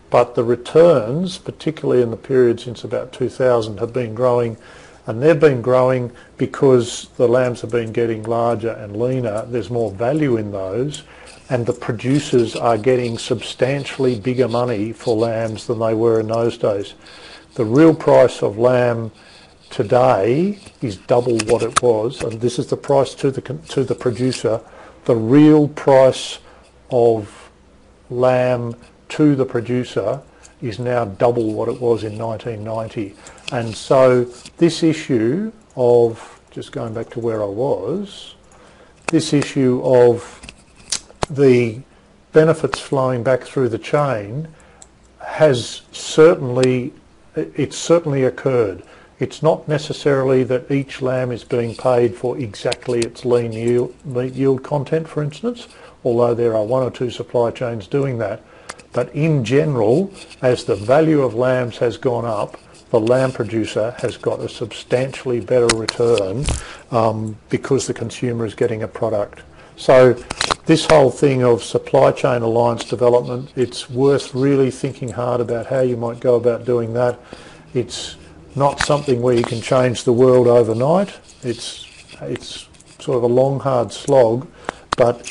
But the returns, particularly in the period since about 2000, have been growing, and they've been growing because the lambs have been getting larger and leaner. There's more value in those, and the producers are getting substantially bigger money for lambs than they were in those days. The real price of lamb today is double what it was, and this is the price to the producer. The real price of lamb to the producer is now double what it was in 1990. And so this issue of, just going back to where I was, this issue of the benefits flowing back through the chain has certainly occurred. It's not necessarily that each lamb is being paid for exactly its lean yield content, for instance, although there are one or two supply chains doing that. But in general, as the value of lambs has gone up, the lamb producer has got a substantially better return because the consumer is getting a product. So this whole thing of supply chain alliance development, it's worth really thinking hard about how you might go about doing that. It's not something where you can change the world overnight. It's sort of a long, hard slog, but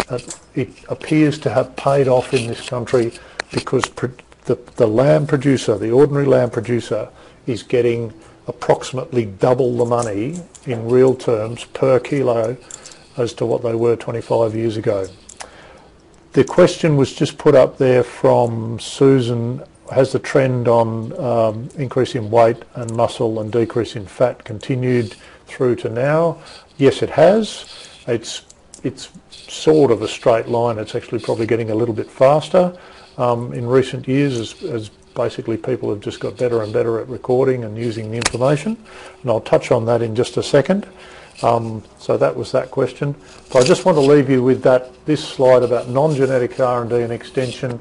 it appears to have paid off in this country because the lamb producer, the ordinary lamb producer, is getting approximately double the money in real terms per kilo as to what they were 25 years ago. The question was just put up there from Susan: has the trend on increase in weight and muscle and decrease in fat continued through to now? Yes, it has. It's sort of a straight line. It's actually probably getting a little bit faster in recent years as basically people have just got better and better at recording and using the information. And I'll touch on that in just a second. So that was that question. But I just want to leave you with this slide about non-genetic R&D and extension.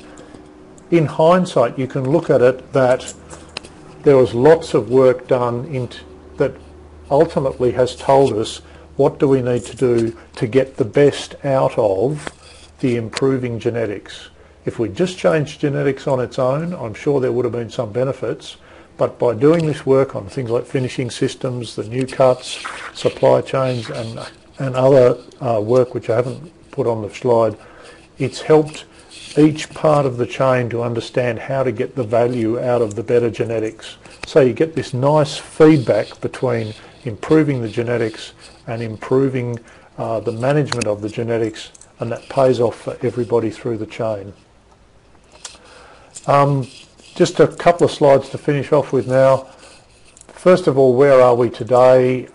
In hindsight, you can look at it that there was lots of work done that ultimately has told us what do we need to do to get the best out of the improving genetics. If we just changed genetics on its own, I'm sure there would have been some benefits, but by doing this work on things like finishing systems, the new cuts, supply chains and other work which I haven't put on the slide, it's helped each part of the chain to understand how to get the value out of the better genetics. So you get this nice feedback between improving the genetics and improving the management of the genetics, and that pays off for everybody through the chain. Just a couple of slides to finish off with now. First of all, where are we today?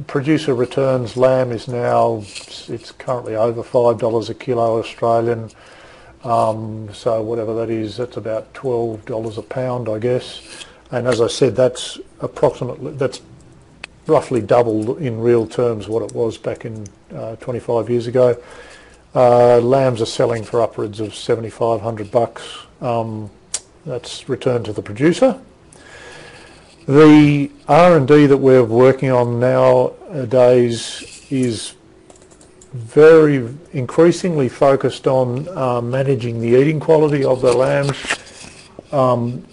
Producer returns, lamb is now, it's currently over $5 a kilo Australian. So whatever that is, that's about $12 a pound, I guess. And as I said, that's roughly doubled in real terms what it was back in 25 years ago. Lambs are selling for upwards of $7,500. That's returned to the producer. The R&D that we're working on nowadays is very increasingly focused on managing the eating quality of the lambs,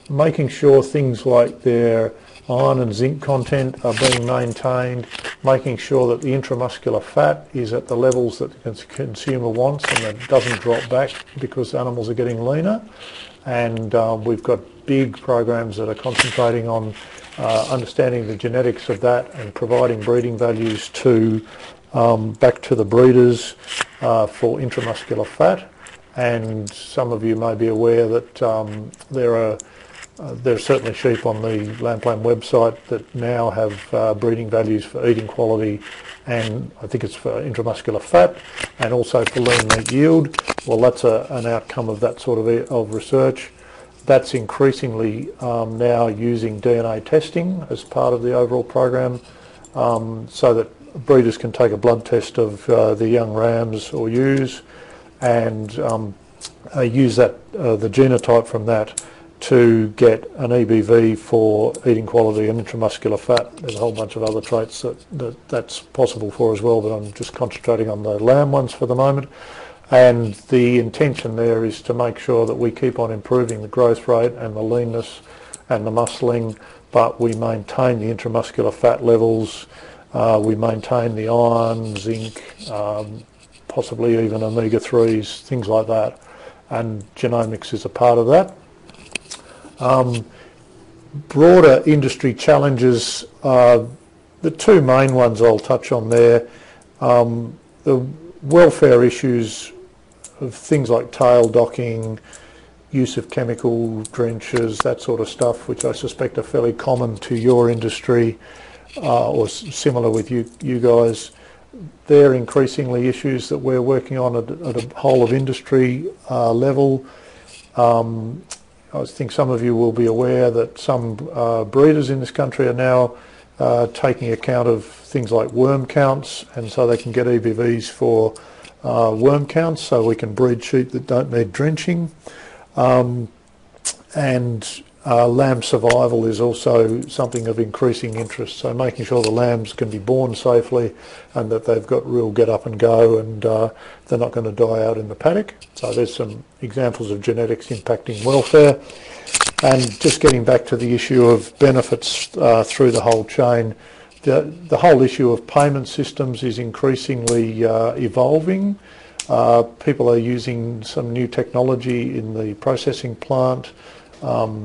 making sure things like their iron and zinc content are being maintained, making sure that the intramuscular fat is at the levels that the consumer wants and that it doesn't drop back because animals are getting leaner. And we've got big programs that are concentrating on understanding the genetics of that and providing breeding values to back to the breeders for intramuscular fat. And some of you may be aware that there are certainly sheep on the Lamb Plan website that now have breeding values for eating quality, and I think it's for intramuscular fat and also for lean meat yield. Well, that's an outcome of that sort of research. That's increasingly now using DNA testing as part of the overall program, so that breeders can take a blood test of the young rams or ewes and use that the genotype from that to get an EBV for eating quality and intramuscular fat. There's a whole bunch of other traits that's possible for as well, but I'm just concentrating on the lamb ones for the moment. And the intention there is to make sure that we keep on improving the growth rate and the leanness and the muscling, but we maintain the intramuscular fat levels, we maintain the iron, zinc, possibly even omega-3s, things like that. And genomics is a part of that. Broader industry challenges, the two main ones I'll touch on there. The welfare issues of things like tail docking, use of chemical drenches, that sort of stuff, which I suspect are fairly common to your industry or similar with you guys. They're increasingly issues that we're working on at a whole of industry level. I think some of you will be aware that some breeders in this country are now taking account of things like worm counts, and so they can get EBVs for worm counts, so we can breed sheep that don't need drenching. And lamb survival is also something of increasing interest, so making sure the lambs can be born safely and that they've got real get up and go, and they're not going to die out in the paddock. So there's some examples of genetics impacting welfare. And just getting back to the issue of benefits through the whole chain, the whole issue of payment systems is increasingly evolving. People are using some new technology in the processing plant,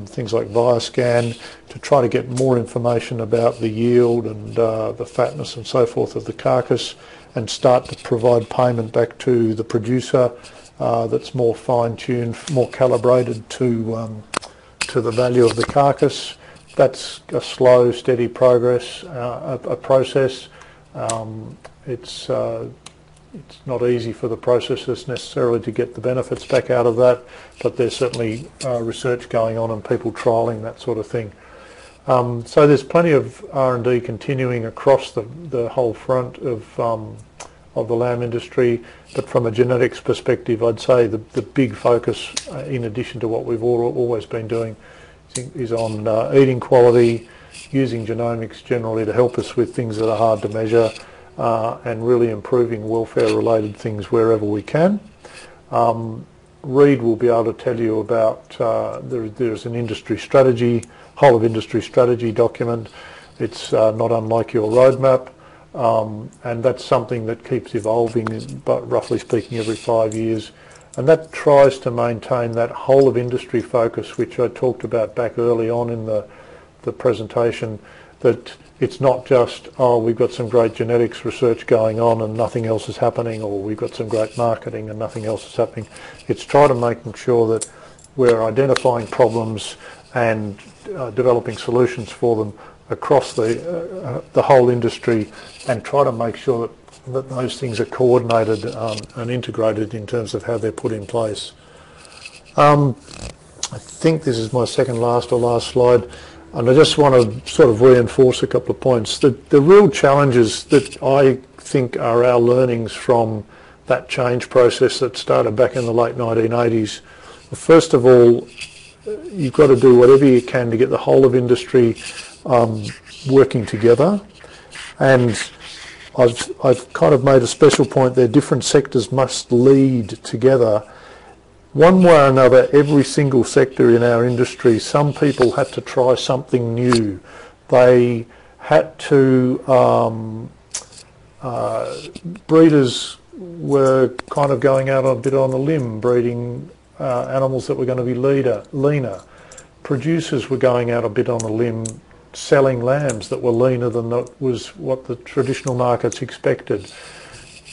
things like Viascan, to try to get more information about the yield and the fatness and so forth of the carcass, and start to provide payment back to the producer that's more fine-tuned, more calibrated to the value of the carcass. That's a slow, steady process. It's not easy for the processors necessarily to get the benefits back out of that, but there's certainly research going on and people trialling that sort of thing. So there's plenty of R&D continuing across the whole front of the lamb industry, but from a genetics perspective, I'd say the big focus, in addition to what we've always been doing, is on eating quality, using genomics generally to help us with things that are hard to measure, and really improving welfare-related things wherever we can. Reid will be able to tell you about, there's an industry strategy, whole of industry strategy document. It's not unlike your roadmap, and that's something that keeps evolving, but roughly speaking every 5 years. And that tries to maintain that whole of industry focus, which I talked about back early on in the presentation, that it's not just, oh, we've got some great genetics research going on and nothing else is happening, or we've got some great marketing and nothing else is happening. It's trying to making sure that we're identifying problems and developing solutions for them across the whole industry, and try to make sure that those things are coordinated and integrated in terms of how they're put in place. I think this is my second last or last slide, and I just want to sort of reinforce a couple of points. The real challenges that I think are our learnings from that change process that started back in the late 1980s. First of all, you've got to do whatever you can to get the whole of industry working together, and I've kind of made a special point there. Different sectors must lead together. One way or another, every single sector in our industry, some people had to try something new. They had to, breeders were kind of going out a bit on a limb, breeding animals that were going to be leaner. Producers were going out a bit on a limb, selling lambs that were leaner than that was what the traditional markets expected.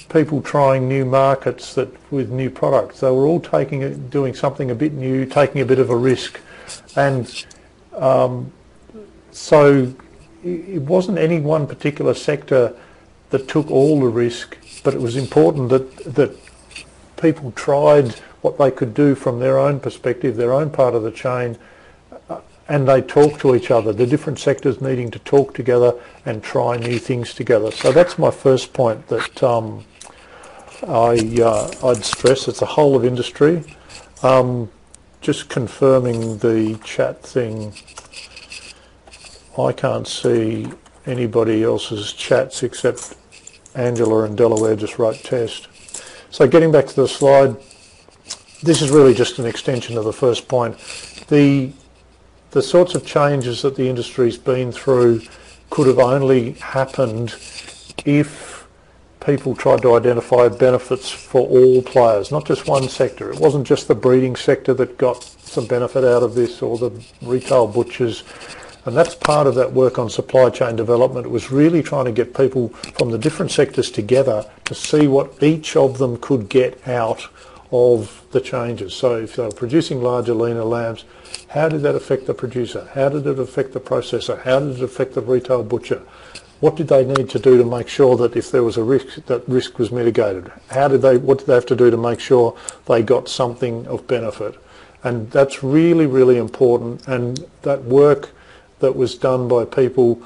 People trying new markets with new products. They were all doing something a bit new, taking a bit of a risk, and so it wasn't any one particular sector that took all the risk, but it was important that people tried what they could do from their own perspective, their own part of the chain, and they talk to each other, the different sectors needing to talk together and try new things together. So that's my first point that I'd stress. It's a whole of industry. Just confirming the chat thing, I can't see anybody else's chats except Angela and Delaware just wrote test. So getting back to the slide, this is really just an extension of the first point. The sorts of changes that the industry's been through could have only happened if people tried to identify benefits for all players, not just one sector. It wasn't just the breeding sector that got some benefit out of this, or the retail butchers. And that's part of that work on supply chain development. It was really trying to get people from the different sectors together to see what each of them could get out of the changes. So if they were producing larger, leaner lambs, how did that affect the producer? How did it affect the processor? How did it affect the retail butcher? What did they need to do to make sure that if there was a risk, that risk was mitigated? What did they have to do to make sure they got something of benefit? And that's really, really important. And that work that was done by people,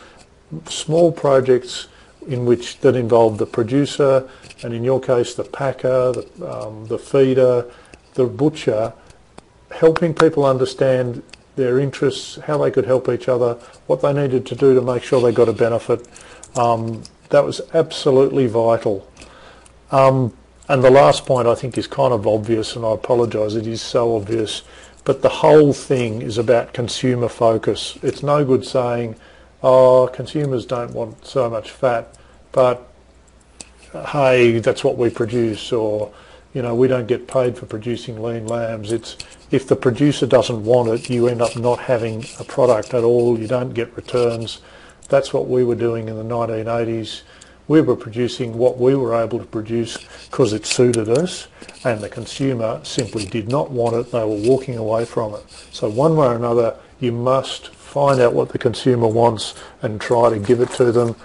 small projects that involved the producer, and in your case the packer, the feeder, the butcher, helping people understand their interests, how they could help each other, what they needed to do to make sure they got a benefit. That was absolutely vital. And the last point I think is kind of obvious, and I apologise, it is so obvious, but the whole thing is about consumer focus. It's no good saying, oh, consumers don't want so much fat, but hey, that's what we produce, or we don't get paid for producing lean lambs. It's if the producer doesn't want it, you end up not having a product at all. You don't get returns. That's what we were doing in the 1980s. We were producing what we were able to produce because it suited us, and the consumer simply did not want it. They were walking away from it. So one way or another, you must find out what the consumer wants and try to give it to them.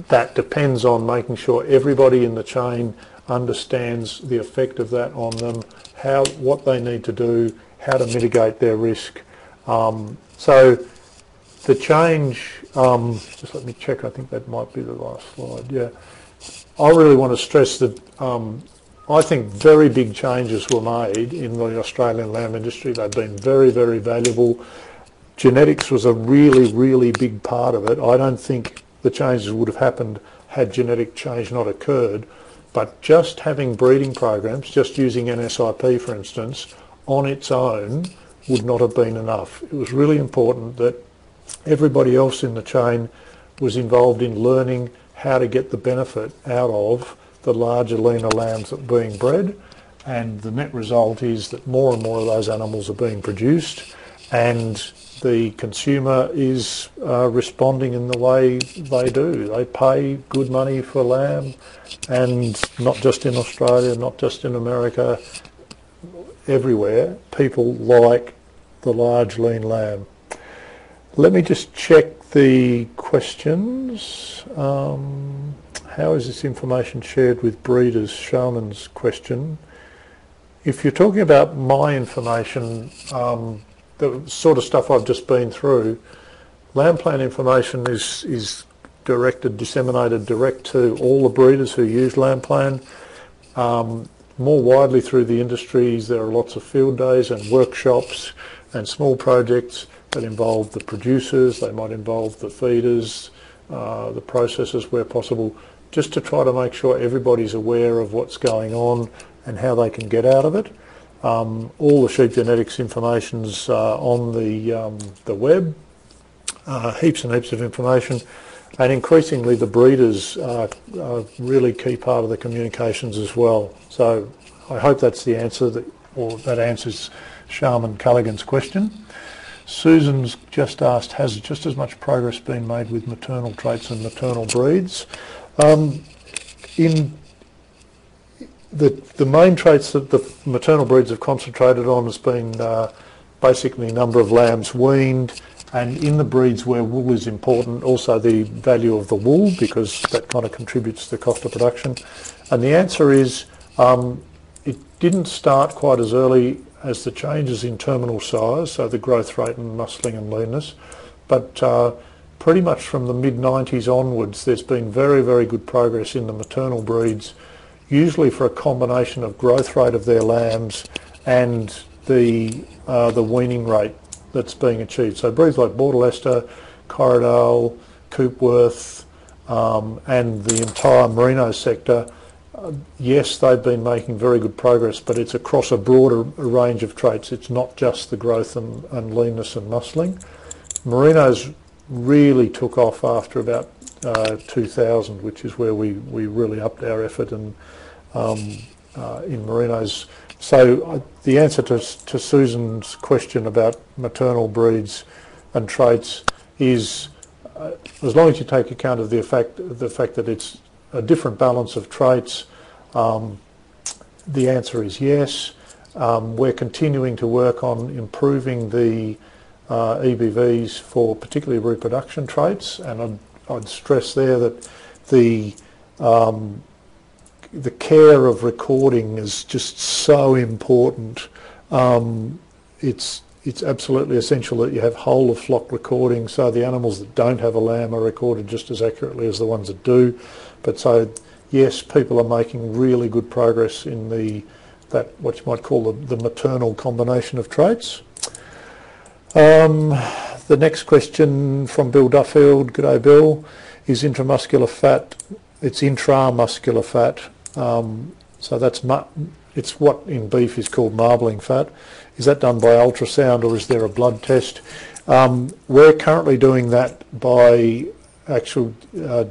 That depends on making sure everybody in the chain understands the effect of that on them, what they need to do, how to mitigate their risk. So the change, just let me check, I think that might be the last slide, yeah. I really want to stress that I think very big changes were made in the Australian lamb industry. They've been very, very valuable. Genetics was a really, really big part of it. I don't think the changes would have happened had genetic change not occurred. But just having breeding programs, just using NSIP for instance, on its own would not have been enough. It was really important that everybody else in the chain was involved in learning how to get the benefit out of the larger, leaner lambs that were being bred, and the net result is that more and more of those animals are being produced, and the consumer is responding in the way they do. They pay good money for lamb, and not just in Australia, not just in America, everywhere, people like the large lean lamb. Let me just check the questions. How is this information shared with breeders? Shaman's question. If you're talking about my information, the sort of stuff I've just been through, lamb plan information is disseminated direct to all the breeders who use lamb plan. More widely through the industries, there are lots of field days and workshops and small projects that involve the producers. They might involve the feeders, the processors where possible, just to try to make sure everybody's aware of what's going on and how they can get out of it. All the sheep genetics information's on the web, heaps and heaps of information, and increasingly the breeders are a really key part of the communications as well. So I hope that's the answer, that answers Shaman Culligan's question. Susan's just asked, has just as much progress been made with maternal traits and maternal breeds? In the main traits that the maternal breeds have concentrated on has been basically number of lambs weaned, and in the breeds where wool is important, also the value of the wool, because that kind of contributes to the cost of production. And the answer is it didn't start quite as early as the changes in terminal size, so the growth rate and muscling and leanness, but pretty much from the mid-90s onwards there's been very, very good progress in the maternal breeds, usually for a combination of growth rate of their lambs and the weaning rate that's being achieved. So breeds like Border Leicester, Corriedale, Coopworth, and the entire merino sector, yes, they've been making very good progress, but it's across a broader range of traits. It's not just the growth and leanness and muscling. Merinos really took off after about 2000, which is where we really upped our effort in merinos. So the answer to Susan's question about maternal breeds and traits is, as long as you take account of the fact that it's a different balance of traits, the answer is yes. We're continuing to work on improving the EBVs for particularly reproduction traits, and I'd stress there that the care of recording is just so important. It's absolutely essential that you have whole of flock recording, so the animals that don't have a lamb are recorded just as accurately as the ones that do. But so yes, people are making really good progress in that what you might call the maternal combination of traits. The next question from Bill Duffield, g'day Bill, is intramuscular fat. It's intramuscular fat, so it's what in beef is called marbling fat. Is that done by ultrasound or is there a blood test? We're currently doing that by actual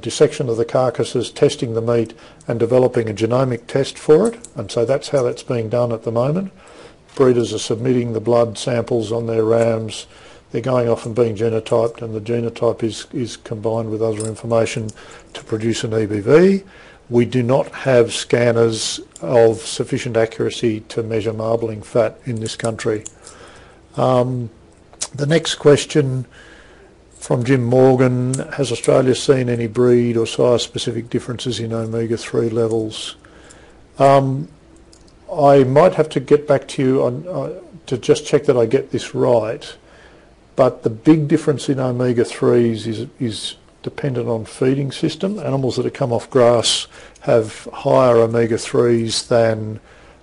dissection of the carcasses, testing the meat and developing a genomic test for it, and so that's how that's being done at the moment. Breeders are submitting the blood samples on their rams. They're going off and being genotyped, and the genotype is combined with other information to produce an EBV. We do not have scanners of sufficient accuracy to measure marbling fat in this country. The next question from Jim Morgan, has Australia seen any breed or size specific differences in omega-3 levels? I might have to get back to you on, to just check that I get this right, but the big difference in omega-3s is dependent on feeding system. Animals that have come off grass have higher omega-3s than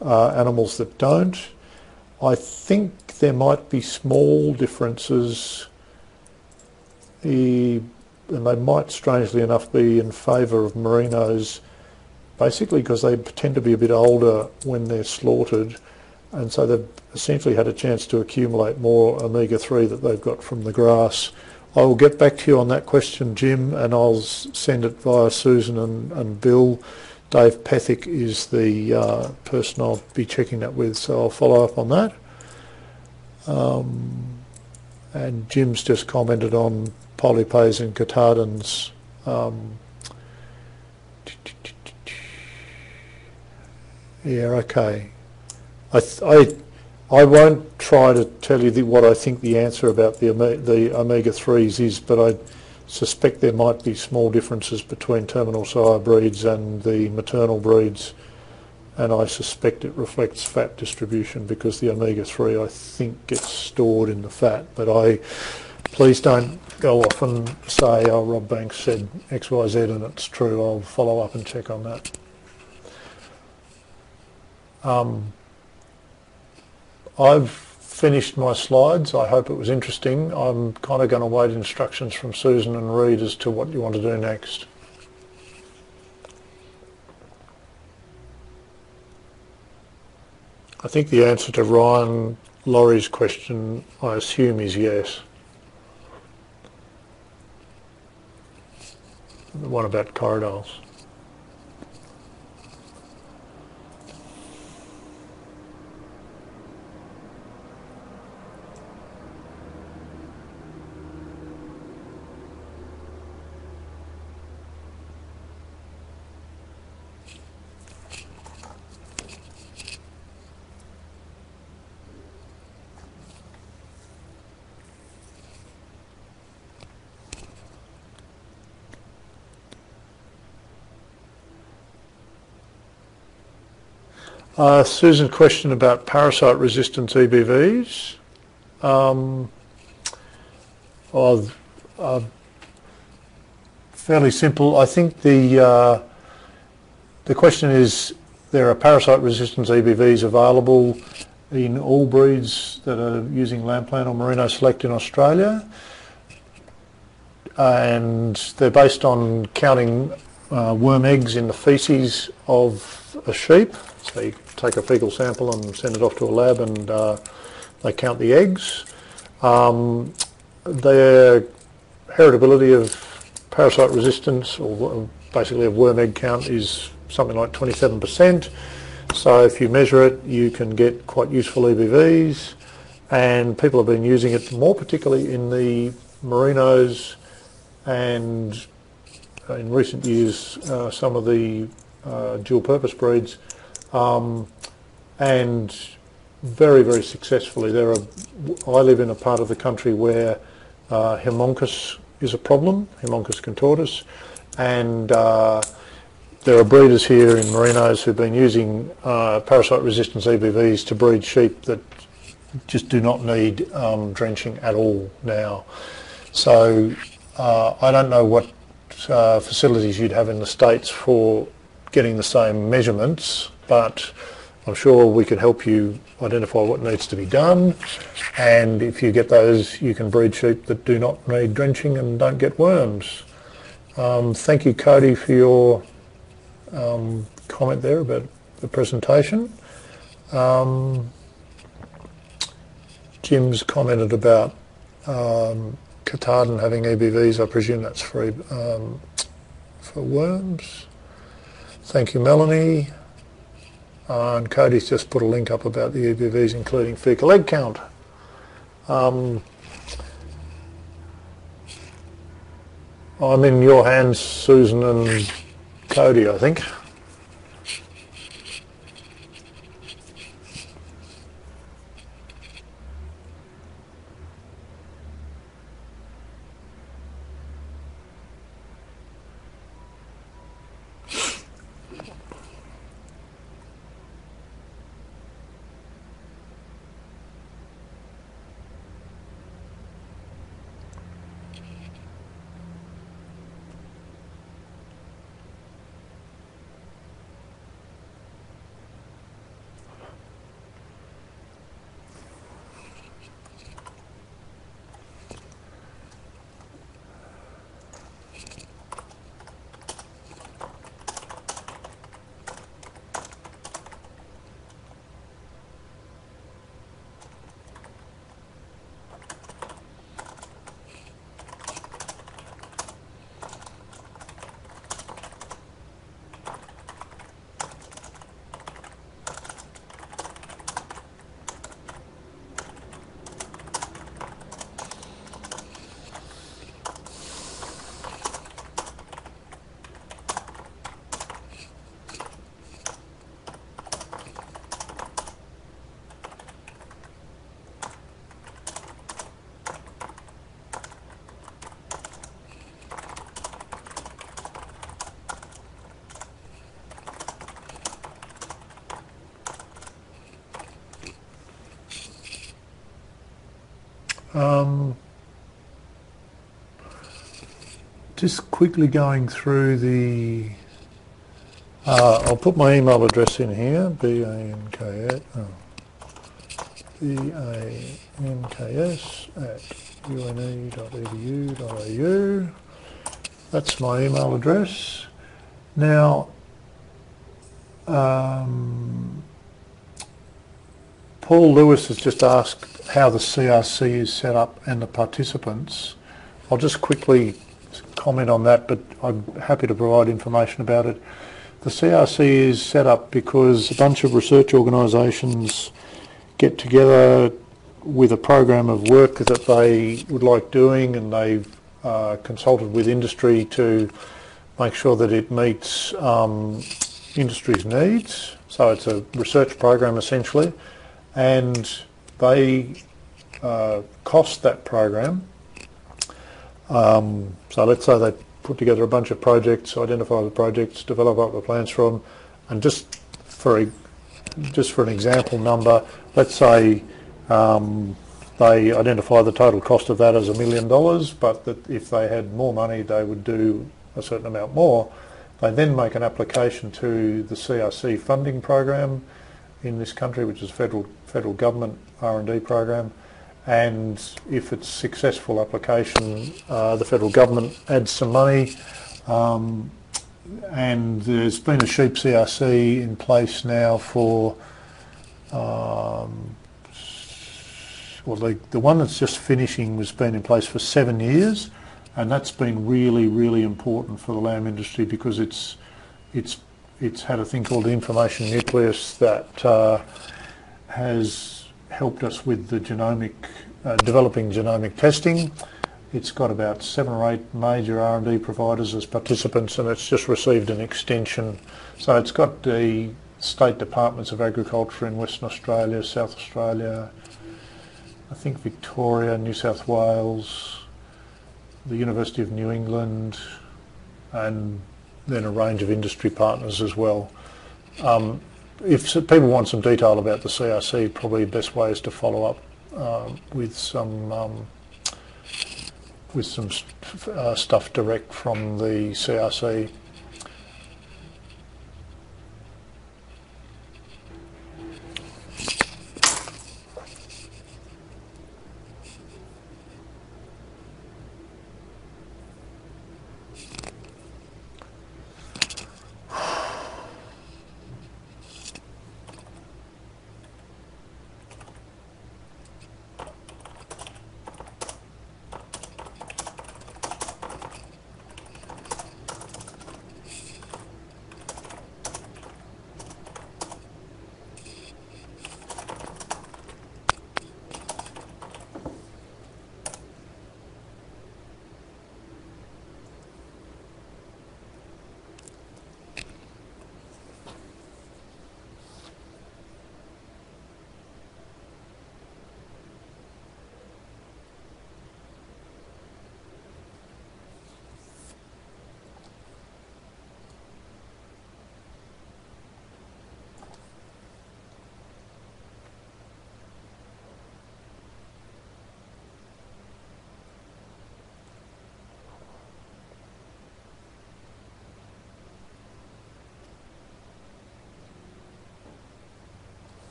animals that don't. I think there might be small differences, and they might strangely enough be in favour of merinos, basically because they tend to be a bit older when they're slaughtered, and so they've essentially had a chance to accumulate more omega-3 that they've got from the grass. I will get back to you on that question, Jim, and I'll send it via Susan and Bill Dave Pethick is the person I'll be checking that with, so I'll follow up on that. And Jim's just commented on polypays and catardins. Yeah, okay. I won't try to tell you what I think the answer about the omega-3s is, but I suspect there might be small differences between terminal sire breeds and the maternal breeds, and I suspect it reflects fat distribution because the omega-3 I think gets stored in the fat. But please don't go off and say, oh, Rob Banks said X, Y, Z and it's true. I'll follow up and check on that. I've finished my slides. I hope it was interesting. I'm kind of going to wait instructions from Susan and Reid as to what you want to do next. I think the answer to Ryan Laurie's question, I assume, is yes. The one about corridors. Susan's question about parasite-resistant EBVs. Fairly simple. I think the question is, there are parasite-resistant EBVs available in all breeds that are using Lamplan or Merino Select in Australia, and they're based on counting worm eggs in the faeces of a sheep. So you take a faecal sample and send it off to a lab, and they count the eggs. Their heritability of parasite resistance, or basically of worm egg count, is something like 27%. So if you measure it, you can get quite useful EBVs, and people have been using it more particularly in the merinos, and in recent years some of the dual purpose breeds, and very, very successfully. I live in a part of the country where Haemonchus is a problem, Haemonchus contortus, and there are breeders here in merinos who've been using parasite resistance EBVs to breed sheep that just do not need drenching at all now. So I don't know what facilities you'd have in the States for getting the same measurements, but I'm sure we can help you identify what needs to be done, and if you get those, you can breed sheep that do not need drenching and don't get worms. Thank you, Cody, for your comment there about the presentation. Jim's commented about Catardin having EBVs. I presume that's for worms. Thank you, Melanie. And Cody's just put a link up about the EBVs, including fecal egg count. I'm in your hands, Susan and Cody, I think. Just quickly going through the... I'll put my email address in here, banks@une.edu.au. That's my email address. Now, Paul Lewis has just asked how the CRC is set up and the participants. I'll just quickly comment on that, but I'm happy to provide information about it. The CRC is set up because a bunch of research organisations get together with a program of work that they would like doing, and they've consulted with industry to make sure that it meets industry's needs. So it's a research program essentially, and they cost that program. So let's say they put together a bunch of projects, identify the projects, develop up the plans for them, and just for an example number, let's say they identify the total cost of that as $1 million, but that if they had more money they would do a certain amount more. They then make an application to the CRC funding program in this country, which is a federal government R&D program, and if it's a successful application, the federal government adds some money, and there's been a sheep CRC in place now for the one that's just finishing has been in place for 7 years, and that's been really, really important for the lamb industry because it's had a thing called the information nucleus that has helped us with the developing genomic testing. It's got about 7 or 8 major R&D providers as participants, and it's just received an extension. So it's got the state departments of agriculture in Western Australia, South Australia, I think Victoria, New South Wales, the University of New England, and then a range of industry partners as well. If people want some detail about the CRC, probably the best way is to follow up with some stuff direct from the CRC.